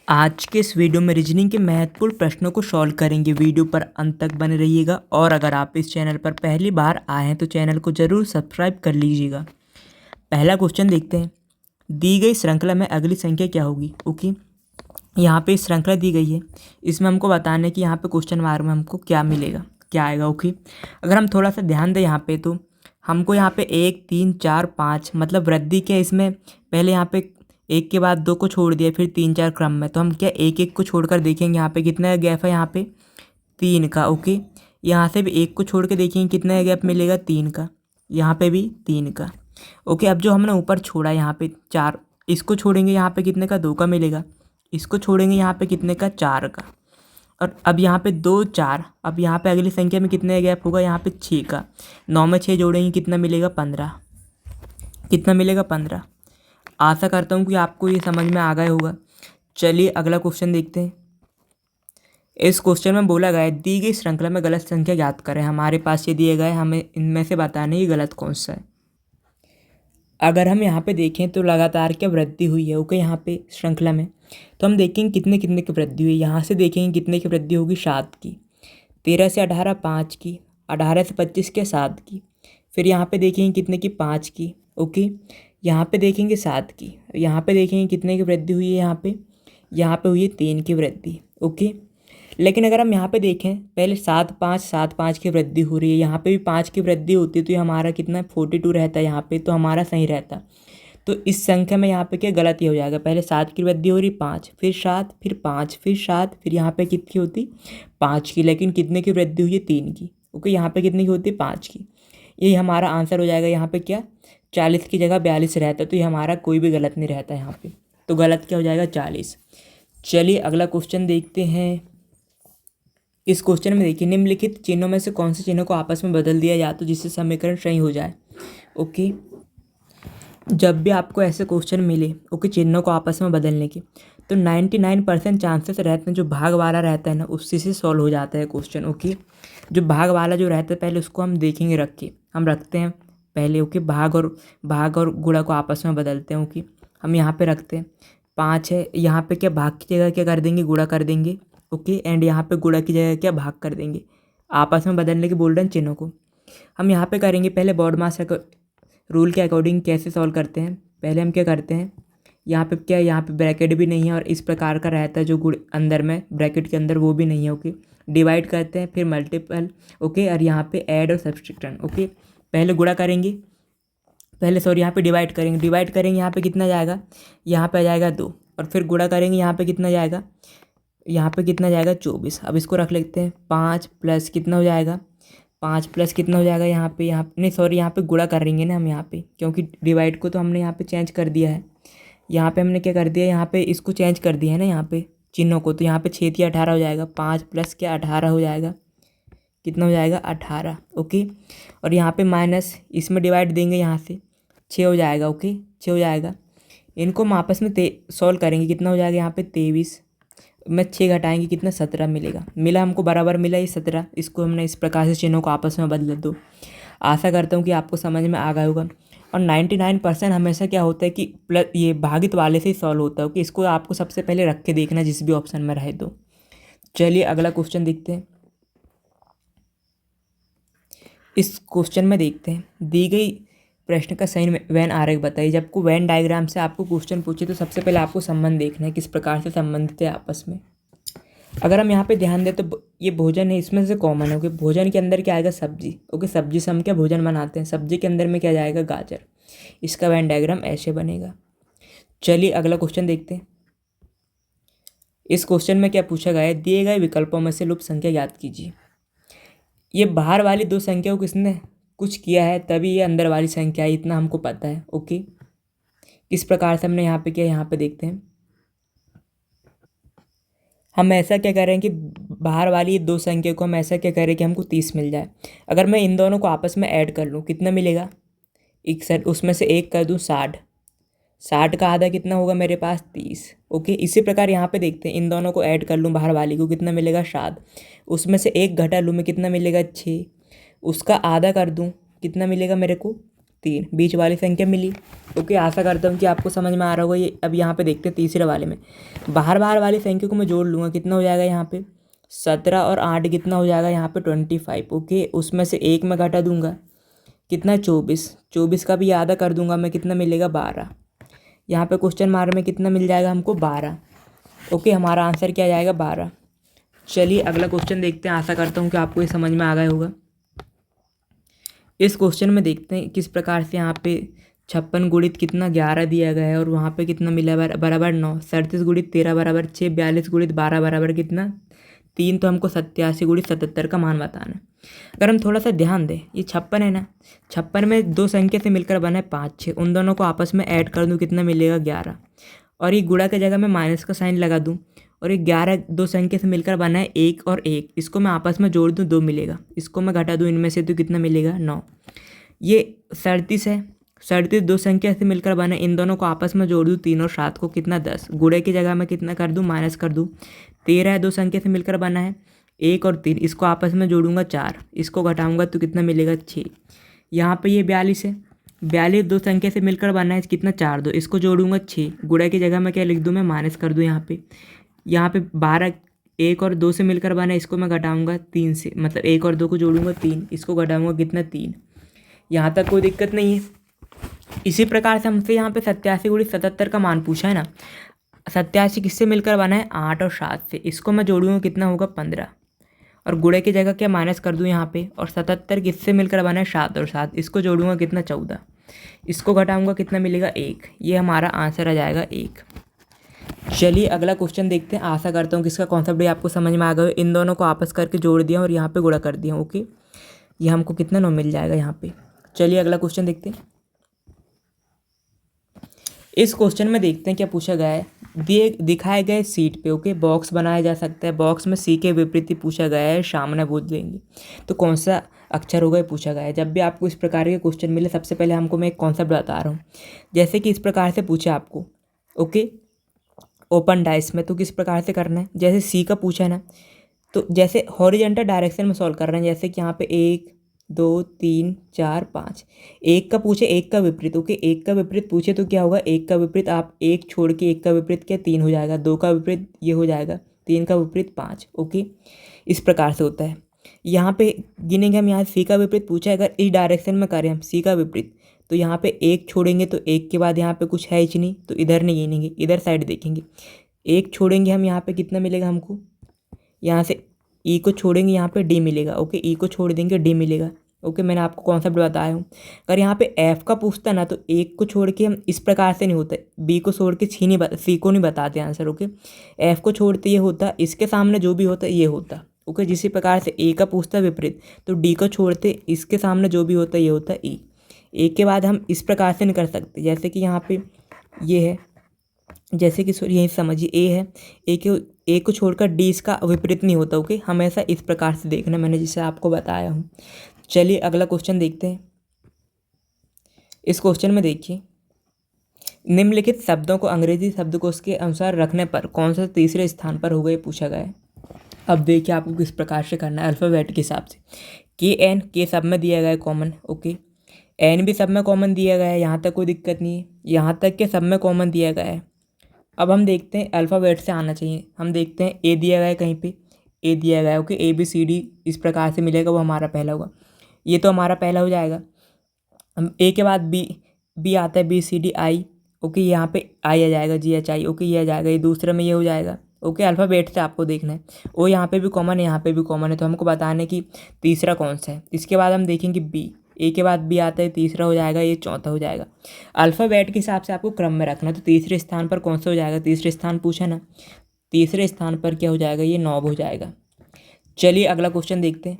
आज के इस वीडियो में रीजनिंग के महत्वपूर्ण प्रश्नों को सॉल्व करेंगे। वीडियो पर अंत तक बने रहिएगा और अगर आप इस चैनल पर पहली बार आए हैं तो चैनल को ज़रूर सब्सक्राइब कर लीजिएगा। पहला क्वेश्चन देखते हैं। दी गई श्रृंखला में अगली संख्या क्या होगी? ओके, यहाँ पे श्रृंखला दी गई है, इसमें हमको बताना है कि यहाँ पे क्वेश्चन मार्क में हमको क्या मिलेगा, क्या आएगा। ओके, अगर हम थोड़ा सा ध्यान दें यहाँ पे तो हमको यहाँ पे 1 3 4 5 मतलब वृद्धि क्या इसमें पहले यहाँ पे एक के बाद दो को छोड़ दिया, फिर 3 4 क्रम में, तो हम क्या एक एक को छोड़कर देखेंगे यहाँ पे कितना गैप है, यहाँ पे 3 का। ओके, यहाँ से भी एक को छोड़ के देखेंगे कितना गैप मिलेगा, 3 का, यहाँ पे भी 3 का। ओके, अब जो हमने ऊपर छोड़ा यहाँ पे 4, इसको छोड़ेंगे यहाँ पे कितने का, 2 का मिलेगा। इसको छोड़ेंगे यहाँ पे कितने का, 4 का। और अब यहाँ पे 2 4, अब यहाँ पे अगली संख्या में कितने गैप होगा, यहाँ पे 6 का। 9 में 6 जोड़ेंगे कितना मिलेगा, 15। कितना मिलेगा, 15। आशा करता हूँ कि आपको ये समझ में आ गया होगा। चलिए अगला क्वेश्चन देखते हैं। इस क्वेश्चन में बोला गया है दी गई श्रृंखला में गलत संख्या ज्ञात करें। हमारे पास ये दिए गए, हमें इनमें से बताना है ये गलत कौन सा है। अगर हम यहाँ पे देखें तो लगातार क्या वृद्धि हुई है। ओके, यहाँ पे श्रृंखला में तो हम देखेंगे कितने कितने की वृद्धि हुई है। यहाँ से देखेंगे कितने की वृद्धि होगी, 7 की। 13 से 18 5 की। 18 से 25 के 7 की। फिर यहाँ पे देखेंगे कितने की, 5 की। ओके, यहाँ पे देखेंगे 7 की। यहाँ पे देखेंगे कितने की वृद्धि हुई है, यहाँ पे हुई है 3 की वृद्धि। ओके, लेकिन अगर हम यहाँ पे देखें पहले 7 5 की वृद्धि हो रही है, यहाँ पे भी 5 की वृद्धि होती है, तो ये हमारा कितना 42 रहता है यहाँ पे, तो हमारा सही रहता। तो इस संख्या में यहाँ पे क्या गलती हो जाएगा, पहले 7 की वृद्धि हो रही, 5 फिर 7 फिर 5 फिर 7 फिर यहाँ पे कितनी होती, 5 की, लेकिन कितने की वृद्धि हुई है, 3 की। ओके, यहाँ पे कितने की होती है, 5 की। यही हमारा आंसर हो जाएगा। यहाँ पे क्या 40 की जगह 42 रहता है, तो ये हमारा कोई भी गलत नहीं रहता यहाँ पे, तो गलत क्या हो जाएगा, 40। चलिए अगला क्वेश्चन देखते हैं। इस क्वेश्चन में देखिए निम्नलिखित चिन्हों में से कौन से चिन्हों को आपस में बदल दिया जाए तो जिससे समीकरण सही हो जाए। ओके, जब भी आपको ऐसे क्वेश्चन मिले ओके चिन्हों को आपस में बदलने के, तो 99% चांसेस रहते हैं जो भाग वाला रहता है ना उसी से सॉल्व हो जाता है क्वेश्चन। ओके, जो भाग वाला जो रहता है पहले उसको हम देखेंगे, हम रखते हैं पहले। ओके, भाग और गुणा को आपस में बदलते हैं। ओके, हम यहाँ पे रखते हैं 5 है, यहाँ पे क्या भाग की जगह क्या कर देंगे, गुणा कर देंगे। ओके, एंड यहाँ पे गुणा की जगह क्या भाग कर देंगे। आपस में बदलने के बोल रहे हैं चिन्हों को। हम यहाँ पे करेंगे पहले बॉड मास रूल के अकॉर्डिंग कैसे सॉल्व करते हैं। पहले हम क्या करते हैं, यहाँ पे क्या, यहाँ पे ब्रैकेट भी नहीं है और इस प्रकार का रहता है जो गुण अंदर में ब्रैकेट के अंदर वो भी नहीं है। ओके, डिवाइड करते हैं फिर मल्टीपल। ओके, और यहाँ पे ऐड और सब्सट्रैक्शन। ओके, पहले गुणा करेंगे, यहाँ पे डिवाइड करेंगे यहाँ पे कितना जाएगा, यहाँ पे आ जाएगा 2, और फिर गुणा करेंगे यहाँ पे कितना जाएगा, 24। अब इसको रख लेते हैं 5 प्लस कितना हो जाएगा, 5 प्लस कितना हो जाएगा, यहाँ पे गुणा करेंगे ना हम यहाँ पे, क्योंकि डिवाइड को तो हमने यहाँ पे चेंज कर दिया है। यहाँ पे हमने क्या कर दिया, यहाँ पे इसको चेंज कर दिया है ना यहाँ पे चिन्हों को, तो यहाँ पे 6 या 18 हो जाएगा। 5 प्लस क्या 18 हो जाएगा, कितना हो जाएगा 18। ओके, और यहाँ पे माइनस, इसमें डिवाइड देंगे यहाँ से 6 हो जाएगा। ओके, 6 हो जाएगा। इनको हम आपस में सॉल्व करेंगे, कितना हो जाएगा यहाँ पे 23 में 6 घटाएंगे कितना, 17 मिलेगा। हमको बराबर मिला ये 17। इसको हमने इस प्रकार से चिन्हों को आपस में बदल दो। आशा करता हूँ कि आपको समझ में आ गया होगा। और 99% हमेशा क्या होता है कि प्लस ये भागित वाले से ही सॉल्व होता है कि इसको आपको सबसे पहले रख के देखना जिस भी ऑप्शन में रहे तो। चलिए अगला क्वेश्चन देखते हैं। इस क्वेश्चन में देखते हैं दी गई प्रश्न का सही वेन आरेख बताइए। जब को वेन डायग्राम से आपको क्वेश्चन पूछे तो सबसे पहले आपको संबंध देखना है किस प्रकार से संबंधित है आपस में। अगर हम यहाँ पे ध्यान दें तो ये भोजन है, इसमें से कॉमन है। ओके, भोजन के अंदर क्या आएगा, सब्जी। ओके, सब्जी से हम क्या भोजन बनाते हैं, सब्जी के अंदर में क्या जाएगा, गाजर। इसका वेन डायग्राम ऐसे बनेगा। चलिए अगला क्वेश्चन देखते हैं। इस क्वेश्चन में क्या पूछा गया है, दिए गए विकल्पों में से लुप्त संख्या याद कीजिए। ये बाहर वाली दो संख्याओं को किसने कुछ किया है तभी ये अंदर वाली संख्या है, इतना हमको पता है। ओके, किस प्रकार से हमने यहाँ पे किया, यहाँ पे देखते हैं। हम ऐसा क्या करें कि बाहर वाली दो संख्या को हम ऐसा क्या करें कि हमको 30 मिल जाए। अगर मैं इन दोनों को आपस में ऐड कर लूँ कितना मिलेगा, 61। उसमें से एक कर दूँ 60, 60 का आधा कितना होगा मेरे पास, 30। ओके, इसी प्रकार यहाँ पे देखते हैं इन दोनों को ऐड कर लूँ बाहर वाली को कितना मिलेगा, 7। उसमें से एक घटा लूँ मैं कितना मिलेगा, 6। उसका आधा कर दूँ कितना मिलेगा मेरे को, 3, बीच वाली संख्या मिली। ओके, आशा करता हूँ कि आपको समझ में आ रहा होगा ये। अब यहाँ पे देखते हैं तीसरे वाले में, बाहर वाली संख्या को मैं जोड़ लूँगा, कितना हो जाएगा यहाँ पे 17 और 8 कितना हो जाएगा यहाँ पे 25। ओके, उसमें से 1 मैं घटा दूंगा, कितना 24 का भी आधा कर दूंगा मैं, कितना मिलेगा 12। यहाँ पे क्वेश्चन मार्क में कितना मिल जाएगा हमको 12। ओके, हमारा आंसर क्या जाएगा 12। चलिए अगला क्वेश्चन देखते हैं, आशा करता हूँ कि आपको ये समझ में आ गया होगा। इस क्वेश्चन में देखते हैं किस प्रकार से यहाँ पे 56 गुणित कितना 11 दिया गया है और वहाँ पे कितना मिला बराबर 9, 37 गुणित 13 बराबर 6, 42 गुणित 12 बराबर कितना 3, तो हमको 87 गुणित 77 का मान बताना है। अगर हम थोड़ा सा ध्यान दें, ये 56 है ना, 56 में दो संख्या से मिलकर बना है 5, 6, उन दोनों को आपस में ऐड कर दूँ कितना मिलेगा 11, और ये गुणा की जगह मैं माइनस का साइन लगा दूँ, और ये 11 दो संख्या से मिलकर बना है 1 और 1, इसको मैं आपस में जोड़ दूँ 2 मिलेगा, इसको मैं घटा दूँ इनमें से तो कितना मिलेगा 9। ये 37 है, 37 दो संख्या से मिलकर बना है, इन दोनों को आपस में जोड़ दूँ 3 और 7 को कितना 10, गुणे की जगह मैं कितना कर दूँ माइनस कर दूँ। 13 दो संख्या से मिलकर बना है 1 और 3, इसको आपस में जोड़ूंगा 4, इसको घटाऊंगा तो कितना मिलेगा 6। यहाँ पे ये 42 है, 42 दो संख्या से मिलकर बना है कितना 4 2, इसको जोड़ूंगा 6, गुणा की जगह मैं क्या लिख दूँ मैं माइनस कर दूँ। यहाँ पे 12 1 और 2 से मिलकर बना है, इसको मैं घटाऊंगा 3 से, मतलब 1 और 2 को जोड़ूंगा 3, इसको घटाऊंगा कितना 3। यहाँ तक कोई दिक्कत नहीं है। इसी प्रकार से हमसे यहाँ पे 87 गुणित 77 का मान पूछा है ना, 87 किससे मिलकर बना है 8 और 7 से, इसको मैं जोड़ूंगा कितना होगा 15, और गुणे की जगह क्या माइनस कर दूँ यहाँ पे, और 77 किससे मिलकर बना है 7 और 7, इसको जोड़ूंगा कितना 14, इसको घटाऊंगा कितना मिलेगा 1। ये हमारा आंसर आ जाएगा 1। चलिए अगला क्वेश्चन देखते हैं, आशा करता हूँ कि इसका कॉन्सेप्ट भी आपको समझ में आ गया। इन दोनों को आपस करके जोड़ दिया और यहाँ पे गुणा कर दिया। ओके, ये हमको कितना 9 मिल जाएगा यहाँ पे। चलिए अगला क्वेश्चन देखते हैं। इस क्वेश्चन में देखते हैं क्या पूछा गया है। दिखाए गए सीट पे ओके बॉक्स बनाया जा सकता है, बॉक्स में सी के विपरीत पूछा गया है, सामने बोल देंगे तो कौन सा अक्षर होगा ये पूछा गया है। जब भी आपको इस प्रकार के क्वेश्चन मिले, सबसे पहले हमको मैं एक कॉन्सेप्ट बता रहा हूँ। जैसे कि इस प्रकार से पूछा आपको ओके ओपन डाइस में, तो किस प्रकार से करना है, जैसे सी का पूछा है ना, तो जैसे हॉरिजॉन्टल डायरेक्शन में सॉल्व कर रहे हैं। जैसे कि यहाँ पे 1 2 3 4 5, एक का पूछे एक का विपरीत ओके, एक का विपरीत पूछे तो क्या होगा, एक का विपरीत आप एक छोड़ के एक का विपरीत क्या 3 हो जाएगा, 2 का विपरीत ये हो जाएगा, 3 का विपरीत 5 ओके। इस प्रकार से होता है। यहाँ पे गिनेंगे हम, यहाँ सी का विपरीत पूछा है, अगर इस डायरेक्शन में करें हम सी का विपरीत, तो यहाँ पे एक छोड़ेंगे तो एक के बाद यहाँ पे कुछ है ही नहीं, तो इधर नहीं गिनेंगे, इधर साइड देखेंगे। एक छोड़ेंगे हम, यहाँ पे कितना मिलेगा हमको, यहाँ से ई को छोड़ेंगे यहाँ पे डी मिलेगा ओके, ई को छोड़ देंगे डी मिलेगा ओके। मैंने आपको कॉन्सेप्ट बताया हूँ। अगर यहाँ पे एफ का पूछता ना, तो एक को छोड़ के हम इस प्रकार से नहीं होता, बी को छोड़ के सी को नहीं बताते आंसर ओके। एफ को छोड़ते ये होता, इसके सामने जो भी होता ये होता ओके। जिसी प्रकार से ए का पूछता विपरीत, तो डी को छोड़ते इसके सामने जो भी होता ये होता ई। ए के बाद हम इस प्रकार से नहीं कर सकते, जैसे कि यहाँ पे ये है, जैसे कि यही समझिए ए है, ए को छोड़कर डी इसका विपरीत नहीं होता ओके। हमेशा इस प्रकार से देखना, मैंने जिसे आपको बताया हूँ। चलिए अगला क्वेश्चन देखते हैं। इस क्वेश्चन में देखिए, निम्नलिखित शब्दों को अंग्रेजी शब्दकोश के अनुसार रखने पर कौन सा तीसरे स्थान पर होगा, ये पूछा गया है। अब देखिए आपको किस प्रकार से करना है, अल्फ़ाबेट के हिसाब से। के सब में दिया गया है कॉमन ओके, एन भी सब में कॉमन दिया गया है, यहाँ तक कोई दिक्कत नहीं है, यहाँ तक के सब में कॉमन दिया गया है। अब हम देखते हैं अल्फ़ाबेट से आना चाहिए। हम देखते हैं ए दिया गया है, कहीं पे ए दिया गया है okay, A B C D इस प्रकार से मिलेगा, वो हमारा पहला होगा, ये तो हमारा पहला हो जाएगा। हम ए के बाद बी आता है, B C D I okay, यहाँ पे आई आ जाएगा, जी एच आई ओके, ये आ जाएगा, ये दूसरे में ये हो जाएगा ओके। अल्फ़ाबेट से आपको देखना है, ओ यहाँ पे भी कॉमन है, यहाँ पे भी कॉमन है, तो हमको बताना है कि तीसरा कौन सा है। इसके बाद हम देखेंगे बी, ए के बाद बी आता है, तीसरा हो जाएगा, ये चौथा हो जाएगा। अल्फ़ाबेट के हिसाब से आपको क्रम में रखना है, तो तीसरे स्थान पर कौन सा हो जाएगा, तीसरे स्थान पूछा ना, तीसरे स्थान पर क्या हो जाएगा, ये नॉब हो जाएगा। चलिए अगला क्वेश्चन देखते हैं।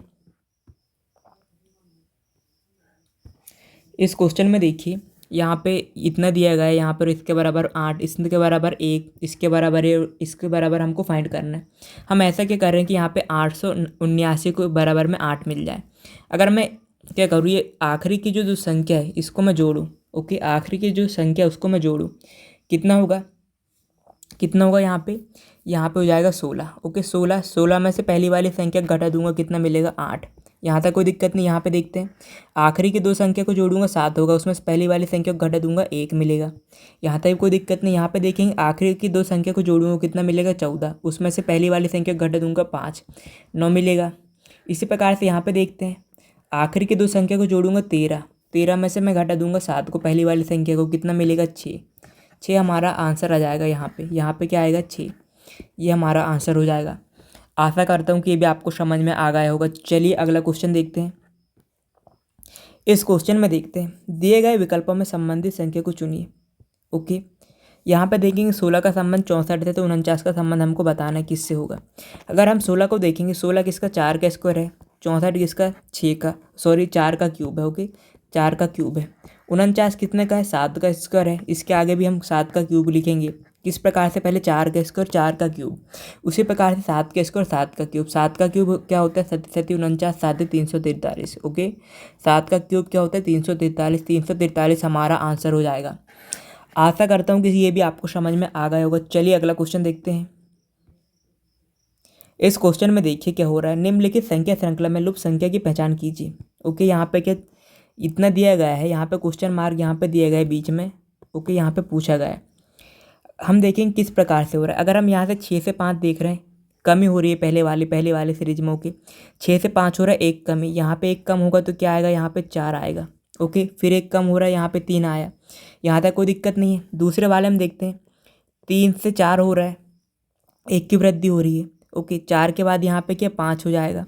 इस क्वेश्चन में देखिए, यहाँ पे इतना दिया गया है, यहाँ पर इसके बराबर 8, इसके बराबर 1, इसके बराबर इसके बराबर हमको फाइंड करना है। हम ऐसा क्या कर रहे हैं कि यहाँ पे 879 को बराबर में 8 मिल जाए। अगर मैं क्या करूँ, ये आखिरी की जो संख्या है इसको मैं जोड़ूँ ओके, आखिरी की जो संख्या उसको मैं जोड़ूँ, कितना होगा यहाँ पे हो जाएगा 16 ओके। 16 में से पहली वाली संख्या घटा दूंगा, कितना मिलेगा 8, यहाँ तक कोई दिक्कत नहीं। यहाँ पे देखते हैं, आखिरी की दो संख्या को जोड़ूंगा 7 होगा, उसमें से पहली वाली संख्या को घटा दूंगा 1 मिलेगा। यहाँ तक कोई दिक्कत नहीं। यहाँ पे देखेंगे आखिरी की दो संख्या को जोड़ूंगा कितना मिलेगा 14, उसमें से पहली वाली संख्या को घटा दूंगा 5, 9 मिलेगा। इसी प्रकार से यहाँ पे देखते हैं, आखिरी की दो संख्या को जोड़ूंगा 13, 13 में से मैं घटा दूंगा 7 को पहली वाली संख्या को, कितना मिलेगा 6, 6 हमारा आंसर आ जाएगा। यहाँ पे क्या आएगा 6, ये हमारा आंसर हो जाएगा। आशा करता हूँ कि ये भी आपको समझ में आ गया होगा। चलिए अगला क्वेश्चन देखते हैं। इस क्वेश्चन में देखते हैं, दिए गए विकल्पों में संबंधित संख्या को चुनिए। ओके, यहाँ पे देखेंगे 16 का संबंध 64 है, तो 49 का संबंध हमको बताना है किससे होगा। अगर हम 16 को देखेंगे, 16 किसका 4 का स्क्वायर है, 64 किसका 4 का क्यूब है। ओके, 4 का क्यूब है। 49 कितने का है, 7 का स्क्वायर है। इसके आगे भी हम 7 का क्यूब लिखेंगे। किस प्रकार से, पहले 4 का स्क्वायर 4 का क्यूब, उसी प्रकार से 7 का स्क्वायर 7 का क्यूब। 7 का क्यूब क्या होता है, 7 49, 7 343। ओके, 7 का क्यूब क्या होता है 343, 343 हमारा आंसर हो जाएगा। आशा करता हूँ कि ये भी आपको समझ में आ गया होगा। चलिए अगला क्वेश्चन देखते हैं। इस क्वेश्चन में देखिए क्या हो रहा है, निम्नलिखित संख्या श्रृंखला में लुप्त संख्या की पहचान कीजिए। ओके, यहाँ पे क्या इतना दिया गया है, यहाँ पे क्वेश्चन मार्क यहाँ पे दिया गया है बीच में। ओके, यहाँ पे पूछा गया है, हम देखेंगे किस प्रकार से हो रहा है। अगर हम यहाँ से 6 से 5 देख रहे हैं, कमी हो रही है पहले वाले सीरीज में। ओके, 6 से 5 हो रहा है, एक कमी, यहाँ पे एक कम होगा तो क्या आएगा, यहाँ पे 4 आएगा। ओके, फिर एक कम हो रहा है, यहाँ पे 3 आया। यहाँ तक कोई दिक्कत नहीं है। दूसरे वाले हम देखते हैं, 3 से 4 हो रहा है, एक की वृद्धि हो रही है। ओके, 4 के बाद यहाँ पे क्या 5 हो जाएगा,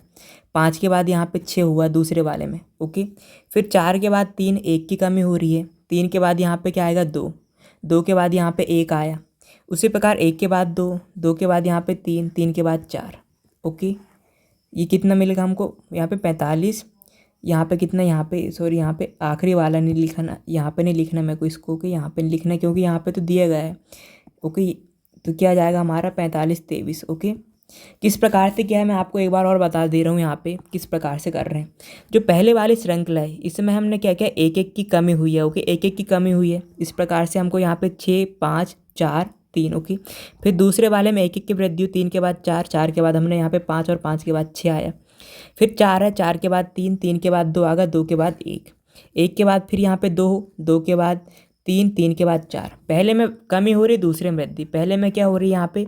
5 के बाद यहाँ पे 6 हुआ दूसरे वाले में। ओके, फिर 4 के बाद 3, एक की कमी हो रही है। 3 के बाद यहाँ पे क्या आएगा 2, 2 के बाद यहाँ पे 1 आया। उसी प्रकार 1 के बाद 2, 2 के बाद यहाँ पे 3, 3 के बाद 4। ओके, ये कितना मिलेगा हमको, यहाँ पे 45। यहाँ पे कितना, यहाँ पे सॉरी, यहाँ पे आखिरी वाला नहीं लिखना, यहाँ पे नहीं लिखना मेरे को इसको, कि यहाँ पे नहीं लिखना क्योंकि यहाँ पे तो दिया गया है। ओके, तो क्या आ जाएगा हमारा 45 23। ओके, किस प्रकार से क्या है मैं आपको एक बार और बता दे रहा हूँ यहाँ पे किस प्रकार से कर रहे हैं। जो पहले वाली श्रृंखला है इसमें हमने क्या किया, एक एक की कमी हुई है। ओके, एक एक की कमी हुई है। इस प्रकार से हमको यहाँ पे 6 5 4 3। ओके, फिर दूसरे वाले में एक एक की वृद्धि हुई, 3 के बाद 4, 4 के बाद हमने यहाँ पे 5 और 5 के बाद 6 आया। फिर 4 है, 4 के बाद 3, 3 के बाद 2 आ गया, 2 के बाद 1, 1 के बाद फिर यहाँ पे 2, 2 के बाद 3, 3 के बाद 4। पहले में कमी हो रही, दूसरे में वृद्धि। पहले में क्या हो रही है यहाँ पे,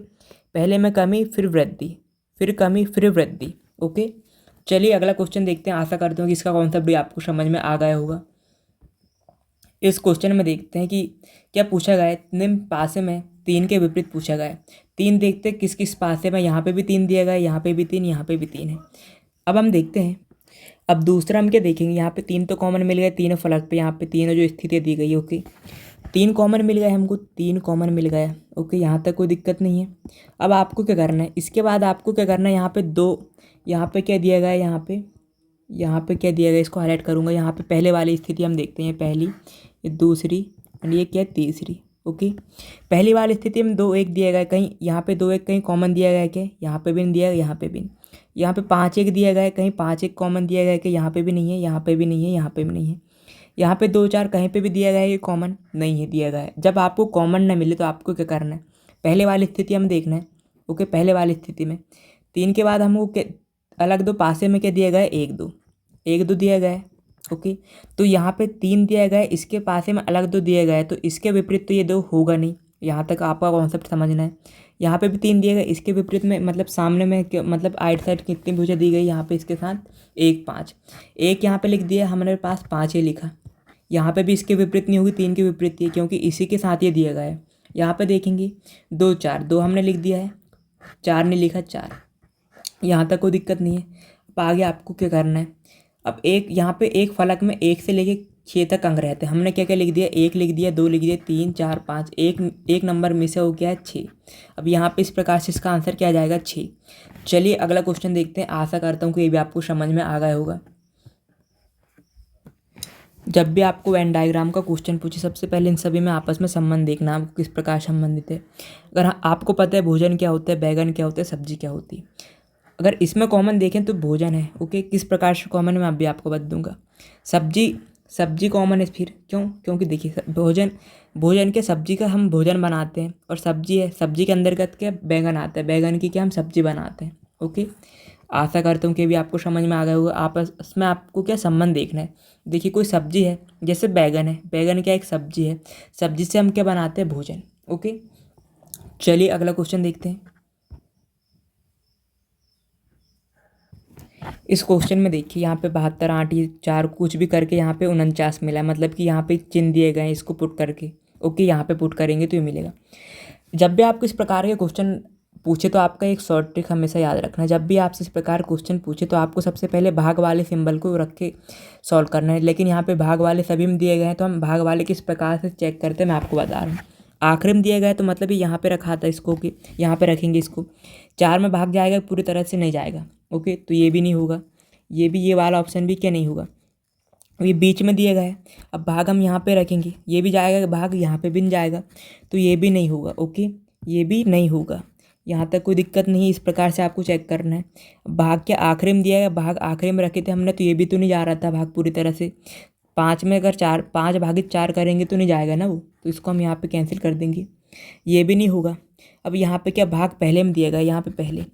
पहले में कमी फिर वृद्धि, फिर कमी फिर वृद्धि। ओके, चलिए अगला क्वेश्चन देखते हैं। आशा करता हूँ कि इसका कॉन्सेप्ट भी आपको समझ में आ गया होगा। इस क्वेश्चन में देखते हैं कि क्या पूछा गया है, निम्न पासे में 3 के विपरीत पूछा गया है। 3 देखते हैं किस किस पासे में, यहाँ पे भी 3 दिया गया है, यहाँ पे भी 3, यहाँ पे भी 3 है। अब हम देखते हैं, अब दूसरा हम क्या देखेंगे, यहाँ पे 3 तो कॉमन मिल गए, तीनों फलक पे यहाँ पे तीनों जो स्थिति दी गई है। ओके, 3 कॉमन मिल गए हमको, 3 कॉमन मिल गया। ओके, यहाँ तक कोई दिक्कत नहीं है। अब आपको क्या करना है, इसके बाद आपको क्या करना है, यहाँ पे 2, यहाँ पे क्या दिया गया है, यहाँ पे क्या दिया गया, इसको हाईलाइट करूँगा। यहाँ पे पहले वाली स्थिति हम देखते हैं, पहली, ये दूसरी और ये क्या है तीसरी। ओके, पहली वाली स्थिति में 2 1 दिया गया है, कहीं यहाँ पे 2 1 कहीं कॉमन दिया गया है क्या, यहाँ पे भी नहीं दिया गया, यहाँ पे भी नहीं। यहाँ पे 5 1 दिया गया है, कहीं 5 1 कॉमन दिया गया है कि यहाँ पे भी नहीं है, यहाँ पे भी नहीं है, यहाँ पे भी नहीं है। यहाँ पे 2 4 कहीं पे भी दिया गया है, ये कॉमन नहीं है दिया गया है। जब आपको कॉमन ना मिले तो आपको क्या करना है, पहले वाली स्थिति हम देखना है। ओके, पहले वाली स्थिति में 3 के बाद हमको अलग दो पासे में क्या दिया गया है, 1 2, 1 2 दिया गया है। ओके, तो यहाँ पे 3 दिया गया है, इसके पासे में अलग 2 दिया गया है, तो इसके विपरीत तो ये 2 होगा नहीं। यहाँ तक आपका कॉन्सेप्ट समझना है। यहाँ पे भी 3 दिया गया, इसके विपरीत में मतलब सामने में मतलब आइट साइड कितनी भुजा दी गई, यहाँ पे इसके साथ 1 5, 1 यहाँ पे लिख दिया हमारे पास, 5 ये लिखा। यहाँ पे भी इसके विपरीत नहीं होगी, 3 के विपरीत है क्योंकि इसी के साथ ये दिया गया है। यहाँ पे देखेंगे 2 4, 2 हमने लिख दिया है, 4 ने लिखा 4। यहाँ तक कोई दिक्कत नहीं है। अब आगे आपको क्या करना है, अब एक यहाँ पे एक फलक में 1 से लेके 6 तक अंक रहते हैं। हमने क्या क्या लिख दिया, 1 लिख दिया, 2 लिख दिया, 3 4 5, एक नंबर मिस हो गया है 6। अब यहाँ पे इस प्रकार से इसका आंसर क्या आ जाएगा 6। चलिए अगला क्वेश्चन देखते हैं। आशा करता हूँ कि ये भी आपको समझ में आ गया होगा। जब भी आपको वेन डायग्राम का क्वेश्चन पूछे, सबसे पहले इन सभी में आपस में संबंध देखना, आपको किस प्रकार संबंधित है। अगर आपको पता है भोजन क्या होता है, बैगन क्या होता है, सब्जी क्या होती है, अगर इसमें कॉमन देखें तो भोजन है। ओके, किस प्रकार से कॉमन मैं अभी आपको बता दूंगा। सब्जी कॉमन है, फिर क्योंकि देखिए भोजन के सब्जी का हम भोजन बनाते हैं, और सब्जी है, सब्जी के अंतर्गत क्या बैगन आता है, बैगन की क्या हम सब्जी बनाते हैं। ओके, आशा करता हूँ कि भी आपको समझ में आ गया होगा। आपस में आपको क्या संबंध देखना है। देखिए कोई सब्जी है, जैसे बैगन है, बैगन क्या एक सब्जी है, सब्जी से हम क्या बनाते हैं, भोजन। ओके, चलिए अगला क्वेश्चन देखते हैं। इस क्वेश्चन में देखिए यहाँ पे 72, 8, ये 4 कुछ भी करके यहाँ पे 49 मिला है, मतलब कि यहाँ पे चिन्ह दिए गए हैं, इसको पुट करके ओके यहाँ पे पुट करेंगे तो ये मिलेगा। जब भी आपको इस प्रकार के क्वेश्चन पूछे तो आपका एक शॉर्ट ट्रिक हमेशा याद रखना है। जब भी आपसे इस प्रकार क्वेश्चन पूछे तो आपको सबसे पहले भाग वाले सिंबल को रख के सॉल्व करना है। लेकिन यहाँ पे भाग वाले सभी में दिए गए हैं, तो हम भाग वाले किस प्रकार से चेक करते हैं मैं आपको बता रहा हूँ। आखिरी में दिया गया है तो मतलब ये यहाँ पे रखा था, इसको कि यहाँ पे रखेंगे इसको। 4 में भाग जाएगा, पूरी तरह से नहीं जाएगा। ओके, तो ये भी नहीं होगा, ये भी, ये वाला ऑप्शन भी क्या नहीं होगा। ये बीच में दिया गया है, अब भाग हम यहाँ पे रखेंगे, ये भी जाएगा, भाग यहाँ पे भी नहीं जाएगा, तो ये भी नहीं होगा। ओके, ये भी नहीं होगा। यहाँ तक कोई दिक्कत नहीं, इस प्रकार से आपको चेक करना है। भाग के आखिरी में दिया गया, भाग आखिरी में रखे थे हमने, तो ये भी तो नहीं जा रहा था भाग पूरी तरह से। 5 में अगर 4, 5 भागित 4 करेंगे तो नहीं जाएगा ना वो, तो इसको हम यहाँ पे कैंसिल कर देंगे, ये भी नहीं होगा। अब यहाँ पे क्या भाग पहले में दिया गया, यहाँ पे पहले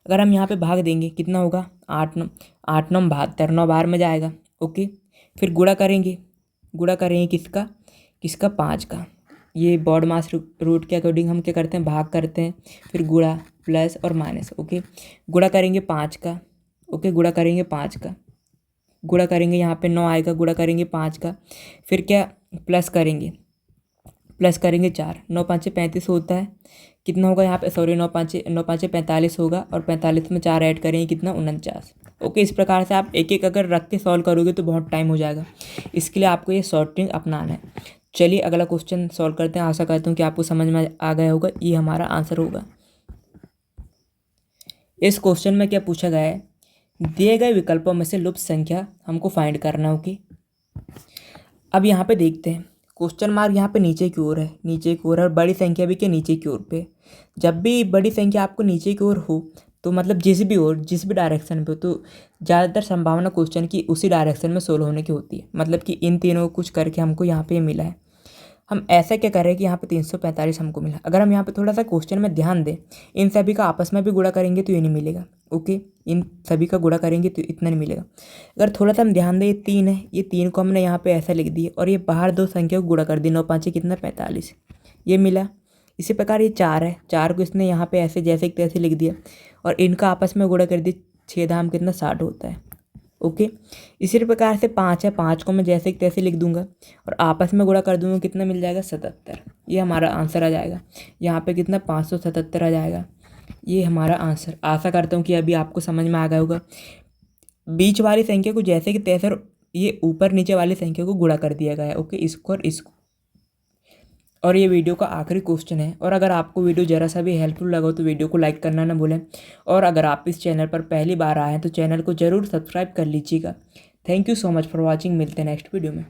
अगर हम यहाँ पे भाग देंगे कितना होगा, 8 9, 8 9 72, 9 बार में जाएगा। ओके, फिर गुणा करेंगे, गुणा करेंगे किसका, किसका, 5 का। ये बॉड मास रूट के अकॉर्डिंग हम क्या करते हैं, भाग करते हैं, फिर गुणा प्लस और माइनस। ओके, गुणा करेंगे 5 का। ओके, गुणा करेंगे 5 का, गुणा करेंगे, यहाँ पे 9 आएगा, गुणा करेंगे 5 का, फिर क्या प्लस करेंगे, प्लस करेंगे 4, 9 5 35 होता है, कितना होगा यहाँ पे, सॉरी 9 5 45 होगा, और 45 में 4 ऐड करेंगे कितना, 49। ओके, इस प्रकार से आप एक एक अगर रख के सॉल्व करोगे तो बहुत टाइम हो जाएगा, इसके लिए आपको ये शॉर्ट ट्रिक अपनाना है। चलिए अगला क्वेश्चन सॉल्व करते हैं। आशा करता हूँ कि आपको समझ में आ गया होगा, ये हमारा आंसर होगा। इस क्वेश्चन में क्या पूछा गया है, दिए गए विकल्पों में से लुप्त संख्या हमको फाइंड करना होगी। अब यहाँ पे देखते हैं, क्वेश्चन मार्क यहाँ पे नीचे की ओर है, नीचे की ओर है, और बड़ी संख्या भी क्या नीचे की ओर पे। जब भी बड़ी संख्या आपको नीचे की ओर हो तो मतलब जिस भी ओर, जिस भी डायरेक्शन पे हो, तो ज़्यादातर संभावना क्वेश्चन की उसी डायरेक्शन में सोल्व होने की होती है। मतलब कि इन तीनों को कुछ करके हमको यहाँ पे मिला है। हम ऐसा क्या करें कि यहाँ पे 345 हमको मिला। अगर हम यहाँ पे थोड़ा सा क्वेश्चन में ध्यान दें, इन सभी का आपस में भी गुणा करेंगे तो ये नहीं मिलेगा। ओके, इन सभी का गुणा करेंगे तो इतना नहीं मिलेगा। अगर थोड़ा सा हम ध्यान दें, ये 3 है, ये 3 को हमने यहाँ पे ऐसा लिख दिया, और ये बाहर 2 संख्या को गुणा कर दी, 9 5 कितना, 45, ये मिला। इसी प्रकार ये 4 है, 4 को इसने यहाँ पे ऐसे जैसे कि तैसे लिख दिया, और इनका आपस में गुणा कर दिया, 6 दाम कितना, 60 होता है। ओके, इसी प्रकार से 5 है, 5 को मैं जैसे कि तैसे लिख दूंगा और आपस में गुणा कर दूंगा, कितना मिल जाएगा, 77। ये हमारा आंसर आ जाएगा। यहाँ पे कितना, 577 आ जाएगा, ये हमारा आंसर। आशा करता हूँ कि अभी आपको समझ में आ गया होगा। बीच वाली संख्या को जैसे कि तैसे ये ऊपर नीचे वाली संख्या को गुणा कर दिया गया है। ओके, इसको और इसको। और ये वीडियो का आखिरी क्वेश्चन है। और अगर आपको वीडियो ज़रा सा भी हेल्पफुल लगा हो तो वीडियो को लाइक करना ना भूलें। और अगर आप इस चैनल पर पहली बार आए हैं तो चैनल को ज़रूर सब्सक्राइब कर लीजिएगा। Thank you so much for watching. मिलते हैं नेक्स्ट वीडियो में।